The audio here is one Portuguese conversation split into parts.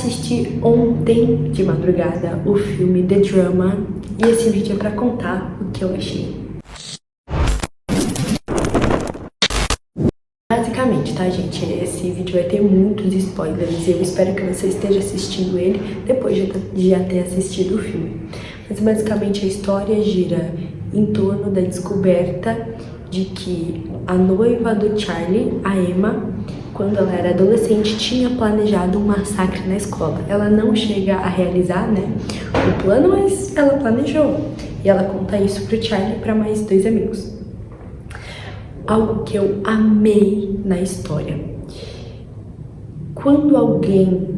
Assisti ontem de madrugada o filme The Drama e esse vídeo é pra contar o que eu achei. Basicamente, tá, gente? Esse vídeo vai ter muitos spoilers e eu espero que você esteja assistindo ele depois de já ter assistido o filme. Mas basicamente a história gira em torno da descoberta de que a noiva do Charlie, a Emma, quando ela era adolescente, tinha planejado um massacre na escola. Ela não chega a realizar, né, o plano, mas ela planejou. E ela conta isso pro Charlie e para mais dois amigos. Algo que eu amei na história. Quando alguém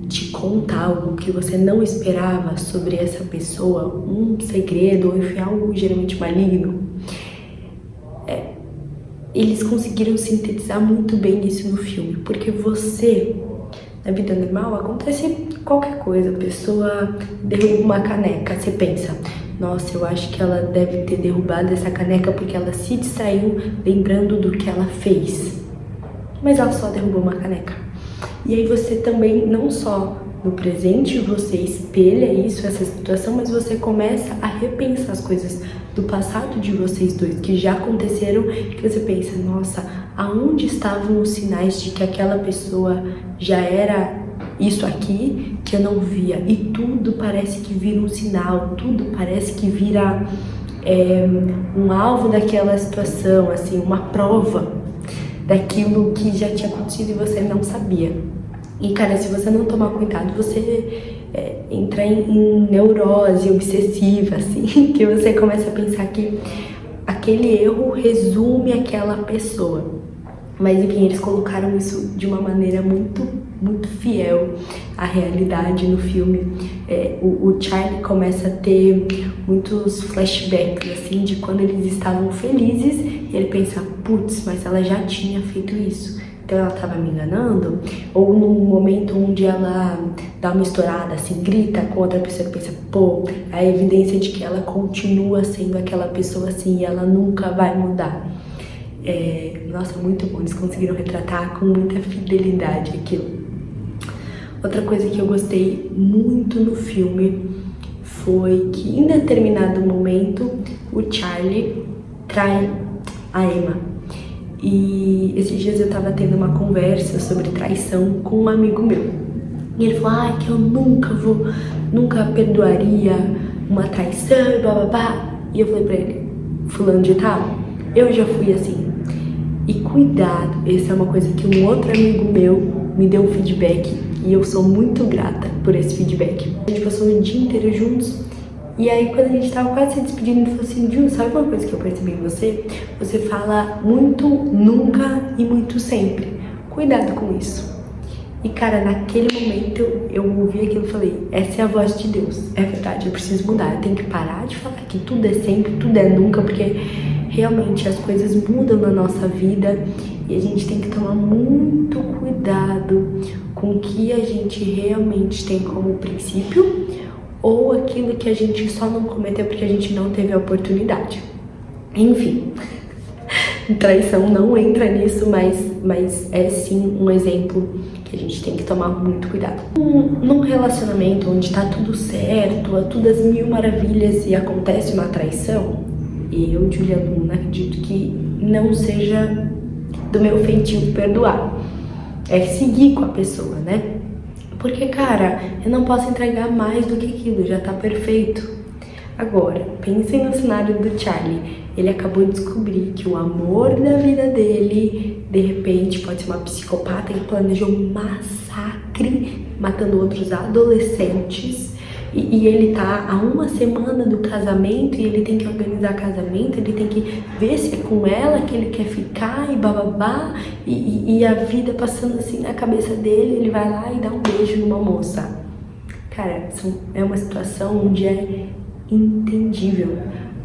te conta algo que você não esperava sobre essa pessoa, um segredo ou enfim, algo geralmente maligno, eles conseguiram sintetizar muito bem isso no filme, porque você, na vida normal, acontece qualquer coisa, a pessoa derruba uma caneca, você pensa, nossa, eu acho que ela deve ter derrubado essa caneca porque ela se distraiu lembrando do que ela fez, mas ela só derrubou uma caneca. E aí você também, não só no presente, você espelha isso, essa situação, mas você começa a repensar as coisas do passado de vocês dois, que já aconteceram, que você pensa, nossa, aonde estavam os sinais de que aquela pessoa já era isso aqui, que eu não via? E tudo parece que vira um sinal, tudo parece que vira um alvo daquela situação, assim, uma prova daquilo que já tinha acontecido e você não sabia. E, cara, se você não tomar cuidado, você entra em neurose obsessiva, assim, que você começa a pensar que aquele erro resume aquela pessoa. Mas, enfim, eles colocaram isso de uma maneira muito fiel à realidade no filme. O Charlie começa a ter muitos flashbacks, assim, de quando eles estavam felizes, e ele pensa, putz, mas ela já tinha feito isso. Então ela estava me enganando, ou num momento onde ela dá uma estourada, assim, grita com outra pessoa e pensa, pô, a evidência de que ela continua sendo aquela pessoa assim e ela nunca vai mudar. Nossa, muito bom, eles conseguiram retratar com muita fidelidade aquilo. Outra coisa que eu gostei muito no filme foi que em determinado momento o Charlie trai a Emma. E esses dias eu tava tendo uma conversa sobre traição com um amigo meu. E ele falou, que eu nunca perdoaria uma traição e bababá. E eu falei pra ele, fulano de tal, eu já fui assim. E cuidado, essa é uma coisa que um outro amigo meu me deu um feedback e eu sou muito grata por esse feedback. A gente passou o dia inteiro juntos. E aí, quando a gente tava quase se despedindo, ele falou assim, Ju, sabe uma coisa que eu percebi em você? Você fala muito nunca e muito sempre. Cuidado com isso. E, cara, naquele momento, eu ouvi aquilo e falei, essa é a voz de Deus. É verdade, eu preciso mudar. Eu tenho que parar de falar que tudo é sempre, tudo é nunca, porque realmente as coisas mudam na nossa vida e a gente tem que tomar muito cuidado com o que a gente realmente tem como princípio ou aquilo que a gente só não cometeu porque a gente não teve a oportunidade. Enfim, traição não entra nisso, mas é sim um exemplo que a gente tem que tomar muito cuidado. Num relacionamento onde tá tudo certo, tudo às mil maravilhas e acontece uma traição, eu, Julia Luna, acredito que não seja do meu feitio perdoar. É seguir com a pessoa, né? Porque, cara, eu não posso entregar mais do que aquilo, já tá perfeito. Agora, pensem no cenário do Charlie. Ele acabou de descobrir que o amor da vida dele, de repente, pode ser uma psicopata que planejou um massacre, matando outros adolescentes. E ele tá há uma semana do casamento e ele tem que organizar casamento, ele tem que ver se é com ela que ele quer ficar e bababá, e a vida passando assim na cabeça dele, ele vai lá e dá um beijo numa moça. Cara, é uma situação onde é entendível.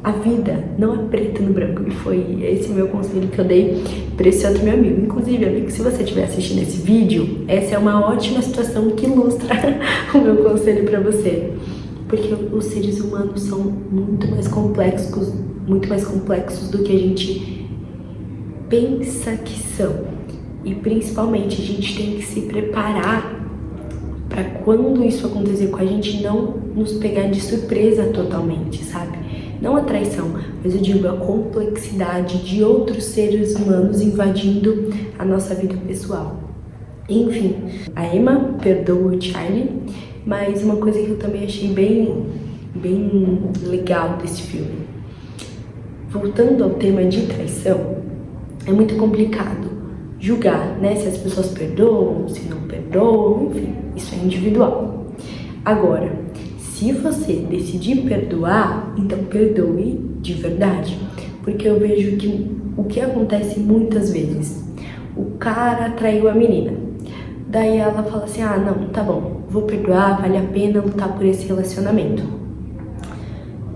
A vida não é preto no branco, e foi esse meu conselho que eu dei para esse outro meu amigo. Inclusive, amigo, se você estiver assistindo esse vídeo, essa é uma ótima situação que ilustra o meu conselho para você. Porque os seres humanos são muito mais complexos do que a gente pensa que são. E principalmente a gente tem que se preparar Pra quando isso acontecer com a gente, não nos pegar de surpresa totalmente, sabe? Não a traição, mas eu digo a complexidade de outros seres humanos invadindo a nossa vida pessoal. Enfim, a Emma perdoa o Charlie, mas uma coisa que eu também achei bem legal desse filme. Voltando ao tema de traição, é muito complicado julgar, né, se as pessoas perdoam, se não perdoam, enfim, isso é individual. Agora, se você decidir perdoar, então perdoe de verdade, porque eu vejo que o que acontece muitas vezes, o cara traiu a menina, daí ela fala assim, ah, não, tá bom, vou perdoar, vale a pena lutar por esse relacionamento.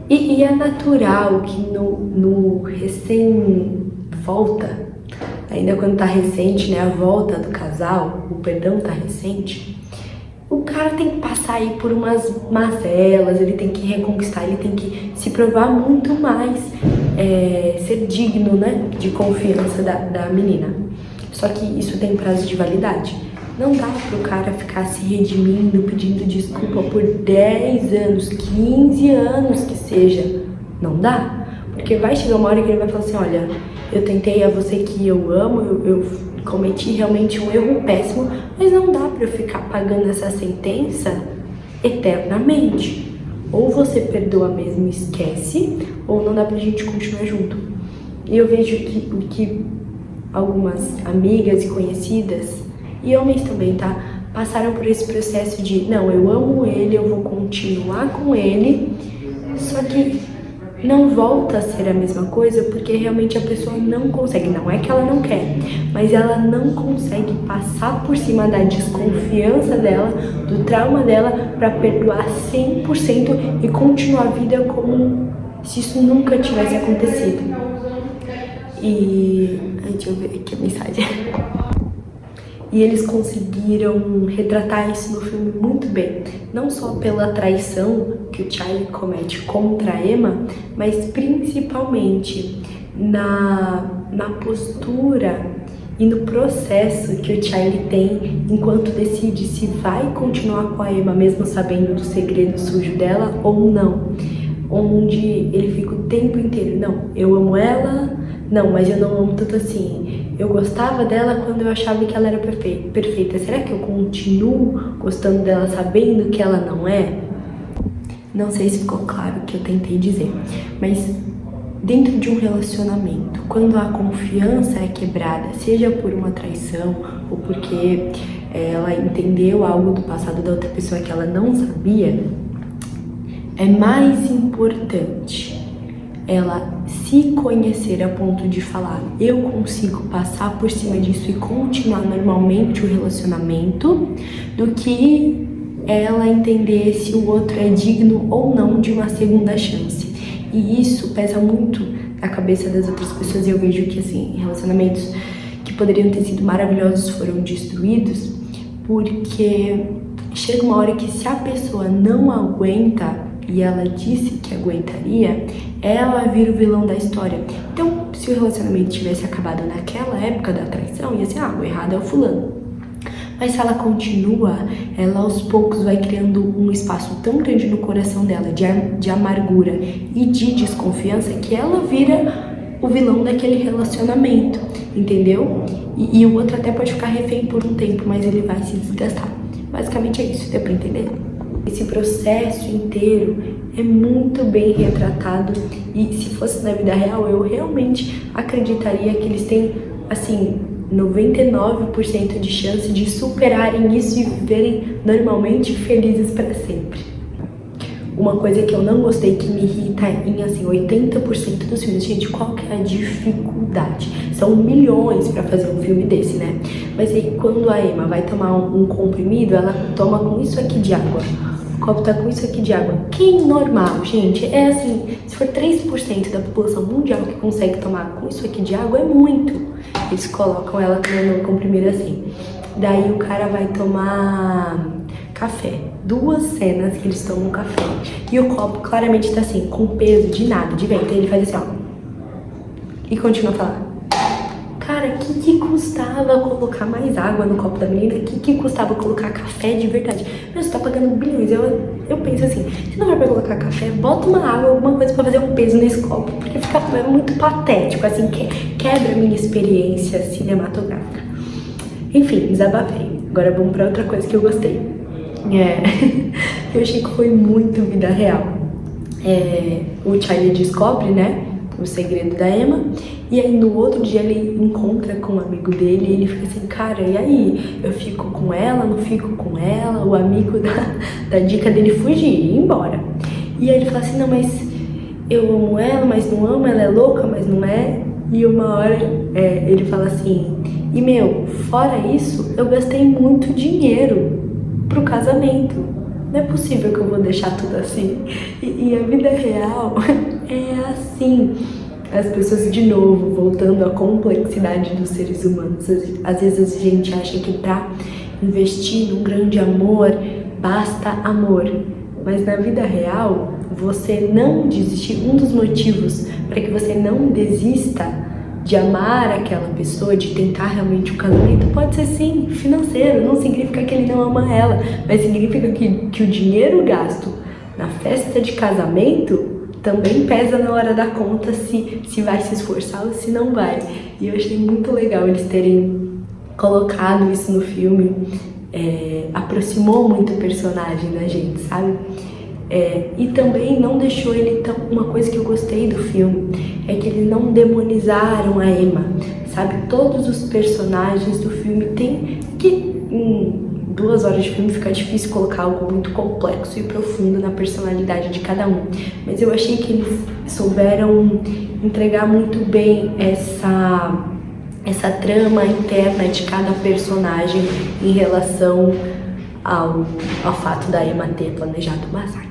E é natural que no recém-volta, ainda quando tá recente, né, a volta do casal, o perdão tá recente, o cara tem que passar aí por umas mazelas, ele tem que reconquistar, ele tem que se provar muito mais, ser digno, né, de confiança da menina. Só que isso tem prazo de validade. Não dá pro cara ficar se redimindo, pedindo desculpa por 10 anos, 15 anos que seja. Não dá. Porque vai chegar uma hora que ele vai falar assim, olha, eu tentei a você que eu amo, eu cometi realmente um erro péssimo, mas não dá pra eu ficar pagando essa sentença eternamente. Ou você perdoa mesmo e esquece, ou não dá pra gente continuar junto. E eu vejo que algumas amigas e conhecidas, e homens também, tá? Passaram por esse processo de, não, eu amo ele, eu vou continuar com ele, só que não volta a ser a mesma coisa porque realmente a pessoa não consegue, não é que ela não quer, mas ela não consegue passar por cima da desconfiança dela, do trauma dela, pra perdoar 100% e continuar a vida como se isso nunca tivesse acontecido. E... deixa eu ver aqui a mensagem. E eles conseguiram retratar isso no filme muito bem. Não só pela traição que o Charlie comete contra a Emma, mas principalmente na postura e no processo que o Charlie tem enquanto decide se vai continuar com a Emma mesmo sabendo do segredo sujo dela ou não. Onde ele fica o tempo inteiro, não, eu amo ela, não, mas eu não amo tanto assim. Eu gostava dela quando eu achava que ela era perfeita. Será que eu continuo gostando dela sabendo que ela não é? Não sei se ficou claro o que eu tentei dizer, mas dentro de um relacionamento, quando a confiança é quebrada, seja por uma traição ou porque ela entendeu algo do passado da outra pessoa que ela não sabia, é mais importante ela se conhecer a ponto de falar, eu consigo passar por cima disso e continuar normalmente o relacionamento, do que ela entender se o outro é digno ou não de uma segunda chance. E isso pesa muito na cabeça das outras pessoas, e eu vejo que, assim, relacionamentos que poderiam ter sido maravilhosos foram destruídos, porque chega uma hora que se a pessoa não aguenta, e ela disse que aguentaria, ela vira o vilão da história. Então, se o relacionamento tivesse acabado naquela época da traição, ia ser, o errado é o fulano. Mas se ela continua, ela aos poucos vai criando um espaço tão grande no coração dela de amargura e de desconfiança, que ela vira o vilão daquele relacionamento, entendeu? E o outro até pode ficar refém por um tempo, mas ele vai se desgastar. Basicamente é isso, deu pra entender? Esse processo inteiro é muito bem retratado, e se fosse na vida real, eu realmente acreditaria que eles têm, assim, 99% de chance de superarem isso e viverem normalmente felizes para sempre. Uma coisa que eu não gostei, que me irrita em, assim, 80% dos filmes, gente, qual que é a dificuldade? São milhões pra fazer um filme desse, né? Mas aí quando a Emma vai tomar um comprimido, ela toma com isso aqui de água. O copo tá com isso aqui de água. Que normal, gente. É assim, se for 3% da população mundial que consegue tomar com isso aqui de água, é muito. Eles colocam ela tomando comprimido assim. Daí o cara vai tomar café. 2 cenas que eles tomam café. E o copo claramente tá assim, com peso de nada, de vento. Aí ele faz assim, ó. E continua a falar. Cara, que custava colocar mais água no copo da menina? Que custava colocar café de verdade? você tá pagando bilhões. Eu penso assim, se não vai pra colocar café, bota uma água, alguma coisa pra fazer um peso nesse copo, porque fica muito patético, assim, quebra a minha experiência cinematográfica. Enfim, desabafei. Agora vamos pra outra coisa que eu gostei. Eu achei que foi muito vida real. O Charlie descobre, né, o segredo da Emma, e aí no outro dia ele encontra com um amigo dele e ele fica assim, cara, e aí? Eu fico com ela, não fico com ela? O amigo da dica dele fugir, ir embora. E aí ele fala assim, não, mas eu amo ela, mas não amo, ela é louca, mas não é. E uma hora ele fala assim, e meu, fora isso, eu gastei muito dinheiro pro casamento. Não é possível que eu vou deixar tudo assim. E a vida real é assim. As pessoas, de novo, voltando à complexidade dos seres humanos. Às vezes a gente acha que pra investir num grande amor, basta amor. Mas na vida real, você não desistir, um dos motivos para que você não desista de amar aquela pessoa, de tentar realmente um casamento, pode ser sim financeiro, não significa que ele não ama ela, mas significa que o dinheiro gasto na festa de casamento também pesa na hora da conta se vai se esforçar ou se não vai. E eu achei muito legal eles terem colocado isso no filme, aproximou muito o personagem da gente, sabe? E também não deixou ele tão... Uma coisa que eu gostei do filme é que eles não demonizaram a Emma, sabe? Todos os personagens do filme tem... que em 2 horas de filme fica difícil colocar algo muito complexo e profundo na personalidade de cada um. Mas eu achei que eles souberam entregar muito bem essa trama interna de cada personagem em relação ao fato da Emma ter planejado o massacre.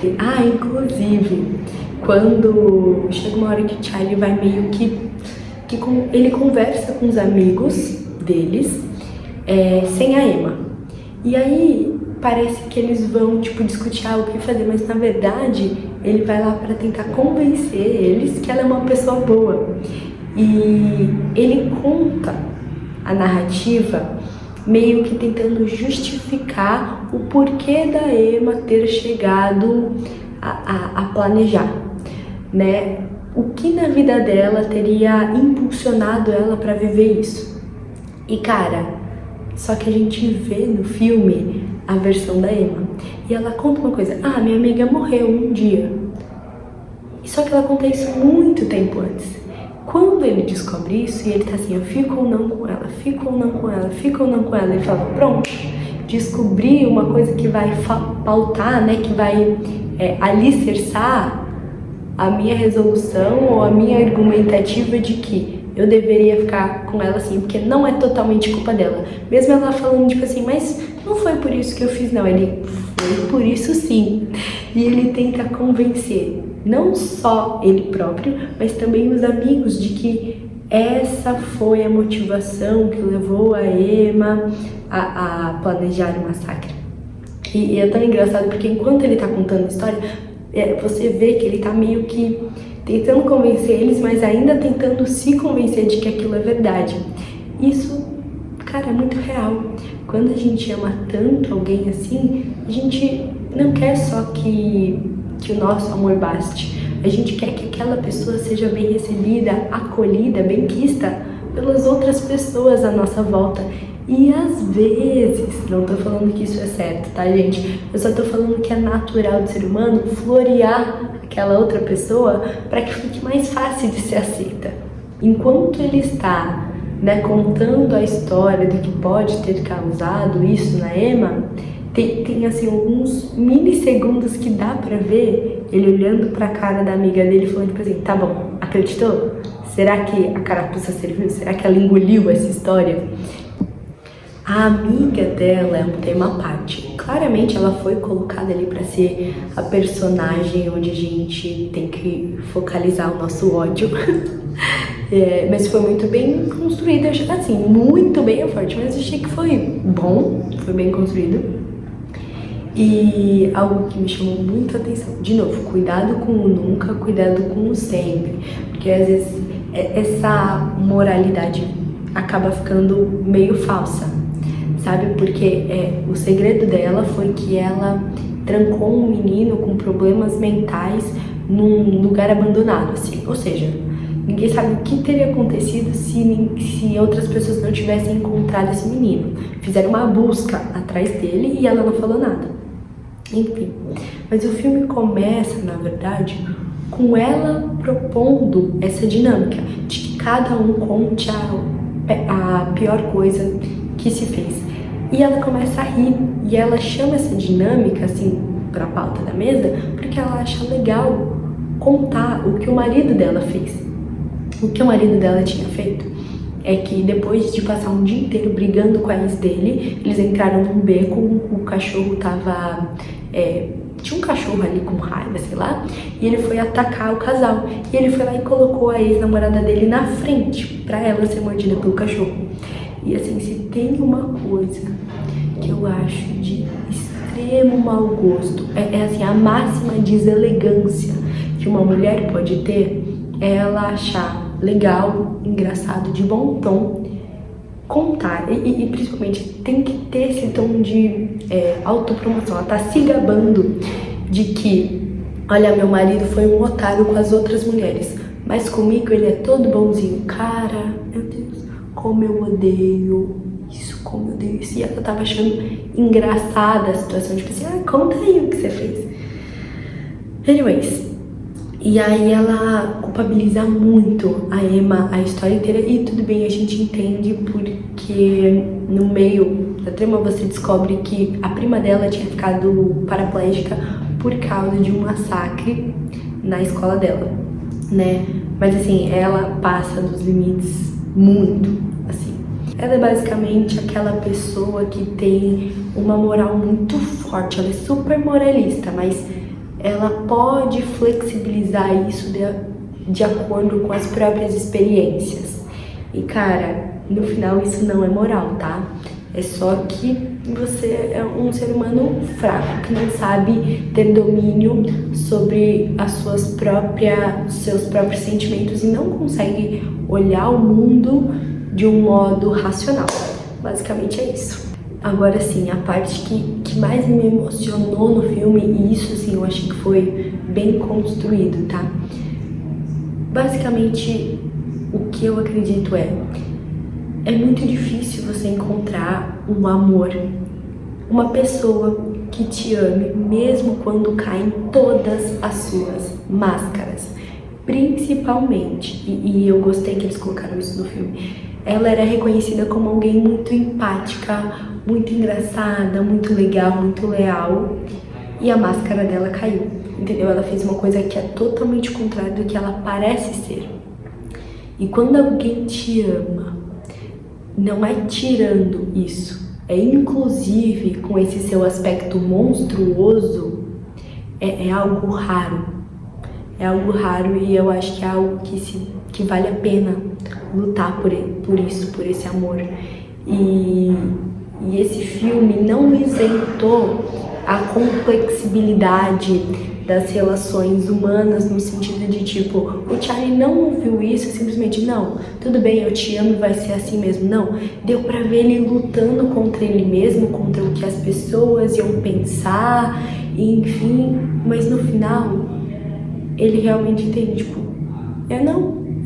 Inclusive, quando chega uma hora que o Charlie vai meio que ele conversa com os amigos deles, sem a Emma. E aí parece que eles vão tipo discutir o que fazer, mas na verdade ele vai lá para tentar convencer eles que ela é uma pessoa boa. E ele conta a narrativa meio que tentando justificar o porquê da Emma ter chegado a planejar, né? O que na vida dela teria impulsionado ela para viver isso. E cara, só que a gente vê no filme a versão da Emma. E ela conta uma coisa, minha amiga morreu um dia. Só que ela conta isso muito tempo antes. Quando ele descobre isso e ele tá assim, eu fico ou não com ela, fico ou não com ela, fico ou não com ela, ele fala, pronto, descobri uma coisa que vai pautar, né, que vai alicerçar a minha resolução ou a minha argumentativa de que eu deveria ficar com ela assim, porque não é totalmente culpa dela. Mesmo ela falando, tipo assim, mas não foi por isso que eu fiz, não. Ele, foi por isso sim. E ele tenta convencer, não só ele próprio, mas também os amigos, de que essa foi a motivação que levou a Emma a planejar o massacre. E é tão engraçado, porque enquanto ele tá contando a história, você vê que ele tá meio que tentando convencer eles, mas ainda tentando se convencer de que aquilo é verdade. Isso, cara, é muito real. Quando a gente ama tanto alguém assim, a gente não quer só que o nosso amor baste. A gente quer que aquela pessoa seja bem recebida, acolhida, benquista pelas outras pessoas à nossa volta. E às vezes, não tô falando que isso é certo, tá, gente? Eu só tô falando que é natural do ser humano florear aquela outra pessoa para que fique mais fácil de ser aceita. Enquanto ele está, né, contando a história do que pode ter causado isso na Emma, tem assim alguns milissegundos que dá pra ver ele olhando pra cara da amiga dele falando tipo assim, tá bom, acreditou? Será que a carapuça serviu? Será que ela engoliu essa história? A amiga dela é um tema à parte. Claramente ela foi colocada ali pra ser a personagem onde a gente tem que focalizar o nosso ódio. Mas foi muito bem construída, assim, muito bem, é forte, mas achei que foi bom, foi bem construído. E algo que me chamou muito a atenção, de novo, cuidado com o nunca, cuidado com o sempre, porque às vezes essa moralidade acaba ficando meio falsa, sabe? Porque o segredo dela foi que ela trancou um menino com problemas mentais num lugar abandonado, assim. Ou seja, ninguém sabe o que teria acontecido se outras pessoas não tivessem encontrado esse menino. Fizeram uma busca atrás dele e ela não falou nada. Enfim, mas o filme começa, na verdade, com ela propondo essa dinâmica de que cada um conte a pior coisa que se fez. E ela começa a rir, e ela chama essa dinâmica, assim, pra pauta da mesa, porque ela acha legal contar o que o marido dela fez. O que o marido dela tinha feito é que depois de passar um dia inteiro brigando com a ex dele, eles entraram num beco, o cachorro tava... tinha um cachorro ali com raiva, sei lá, e ele foi atacar o casal. E ele foi lá e colocou a ex-namorada dele na frente, pra ela ser mordida pelo cachorro. E assim, se tem uma coisa que eu acho de extremo mau gosto, assim, a máxima deselegância que uma mulher pode ter, é ela achar legal, engraçado, de bom tom, contar, e principalmente tem que ter esse tom de autopromoção. Ela tá se gabando de que, olha, meu marido foi um otário com as outras mulheres, mas comigo ele é todo bonzinho. Cara, meu Deus, como eu odeio isso, como eu odeio isso. E ela tava achando engraçada a situação, tipo assim, conta aí o que você fez. Anyways, e aí ela culpabiliza muito a Emma a história inteira, e tudo bem, a gente entende, porque no meio da trama você descobre que a prima dela tinha ficado paraplégica por causa de um massacre na escola dela, né? Mas assim, ela passa dos limites muito, assim. Ela é basicamente aquela pessoa que tem uma moral muito forte, ela é super moralista, mas ela pode flexibilizar isso de acordo com as próprias experiências. E cara, no final isso não é moral, tá? É só que você é um ser humano fraco, que não sabe ter domínio sobre seus próprios sentimentos e não consegue olhar o mundo de um modo racional. Basicamente é isso. Agora sim, a parte que mais me emocionou no filme, e isso assim eu achei que foi bem construído, tá? Basicamente, o que eu acredito é muito difícil você encontrar um amor, uma pessoa que te ame, mesmo quando caem todas as suas máscaras. Principalmente, e eu gostei que eles colocaram isso no filme, ela era reconhecida como alguém muito empática, muito engraçada, muito legal, muito leal, e a máscara dela caiu, entendeu? Ela fez uma coisa que é totalmente contrária do que ela parece ser. E quando alguém te ama, não é tirando isso, é inclusive com esse seu aspecto monstruoso, é algo raro. É algo raro, e eu acho que é algo que vale a pena lutar por isso, por esse amor. E esse filme não isentou a complexibilidade das relações humanas, no sentido de tipo, o Charlie não ouviu isso simplesmente, não, tudo bem, eu te amo e vai ser assim mesmo. Não, deu pra ver ele lutando contra ele mesmo, contra o que as pessoas iam pensar, enfim, mas no final ele realmente entende, tipo,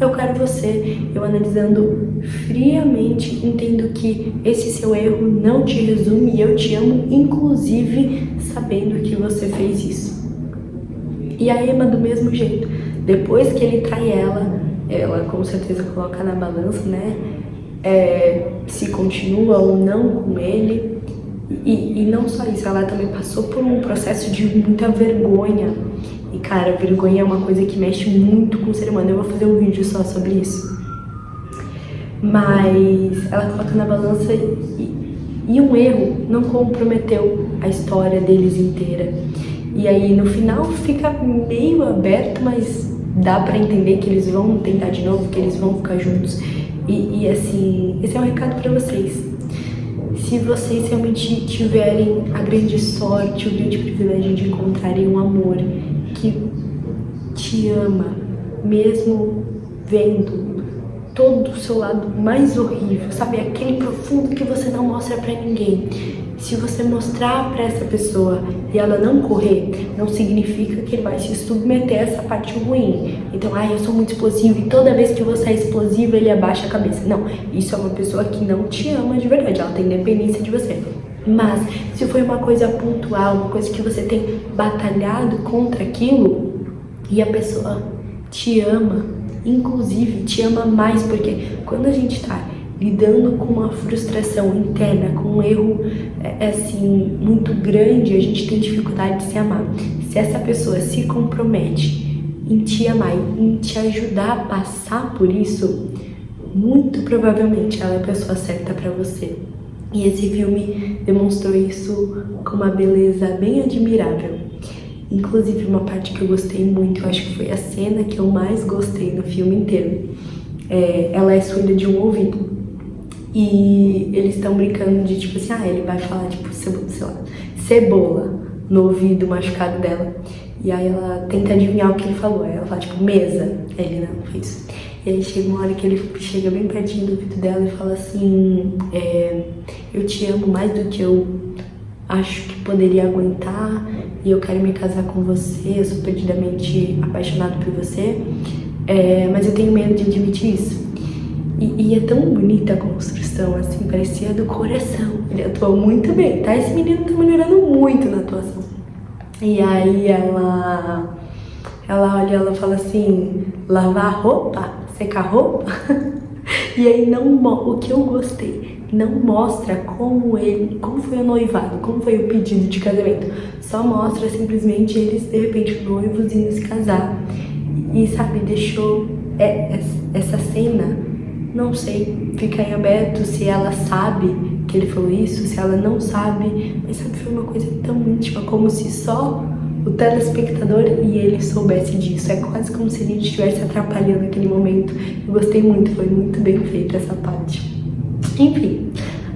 eu quero você. Eu, analisando friamente, entendo que esse seu erro não te resume e eu te amo, inclusive sabendo que você fez isso. E a Emma do mesmo jeito. Depois que ele trai ela com certeza coloca na balança, né? Se continua ou não com ele. E não só isso, ela também passou por um processo de muita vergonha. E cara, vergonha é uma coisa que mexe muito com o ser humano. Eu vou fazer um vídeo só sobre isso. Mas ela coloca na balança e um erro não comprometeu a história deles inteira. E aí no final fica meio aberto, mas dá pra entender que eles vão tentar de novo, que eles vão ficar juntos. E assim, esse é um recado pra vocês. Se vocês realmente tiverem a grande sorte, o grande privilégio de encontrarem um amor que te ama, mesmo vendo todo o seu lado mais horrível, sabe? Aquele profundo que você não mostra pra ninguém. Se você mostrar pra essa pessoa e ela não correr, não significa que ele vai se submeter a essa parte ruim. Então, eu sou muito explosivo e toda vez que você é explosivo, ele abaixa a cabeça. Não, isso é uma pessoa que não te ama de verdade, ela tem dependência de você. Mas, se foi uma coisa pontual, uma coisa que você tem batalhado contra aquilo, e a pessoa te ama, inclusive te ama mais, porque quando a gente tá lidando com uma frustração interna, com um erro assim, muito grande, a gente tem dificuldade de se amar. Se essa pessoa se compromete em te amar, em te ajudar a passar por isso, muito provavelmente ela é a pessoa certa pra você. E esse filme demonstrou isso com uma beleza bem admirável. Inclusive, uma parte que eu gostei muito, eu acho que foi a cena que eu mais gostei no filme inteiro. Ela é surda de um ouvido. E eles estão brincando de, tipo assim, ele vai falar, tipo, sei lá, cebola no ouvido machucado dela. E aí ela tenta adivinhar o que ele falou. Aí ela fala, tipo, mesa. Aí ele não fez. E aí chega uma hora que ele chega bem pertinho do ouvido dela e fala assim, eu te amo mais do que eu acho que poderia aguentar, e eu quero me casar com você, eu sou perdidamente apaixonado por você, mas eu tenho medo de admitir isso. E é tão bonita a construção, assim, parecia do coração. Ele atuou muito bem, tá? Esse menino tá melhorando muito na atuação. E aí ela olha e ela fala assim, lavar roupa? Secar roupa? E aí o que eu gostei, não mostra como foi o noivado, como foi o pedido de casamento. Só mostra simplesmente eles, de repente, noivos indo se casar. E, sabe, deixou essa cena, não sei, fica em aberto se ela sabe que ele falou isso, se ela não sabe. Mas, sabe, foi uma coisa tão íntima, como se só o telespectador e ele soubesse disso. É quase como se a gente estivesse atrapalhando aquele momento. Eu gostei muito, foi muito bem feita essa parte. Enfim,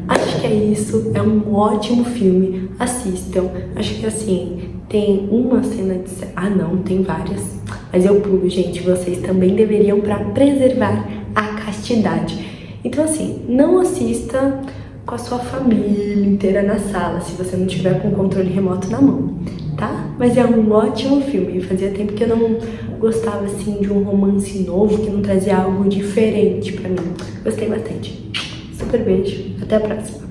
acho que é isso. É um ótimo filme. Assistam. Acho que assim, tem uma cena de... não, tem várias. Mas eu pulo, gente. Vocês também deveriam, para preservar a castidade. Então assim, não assista com a sua família inteira na sala, se você não tiver com o controle remoto na mão, tá? Mas é um ótimo filme. Fazia tempo que eu não gostava, assim, de um romance novo, que não trazia algo diferente pra mim. Gostei bastante. Super beijo. Até a próxima.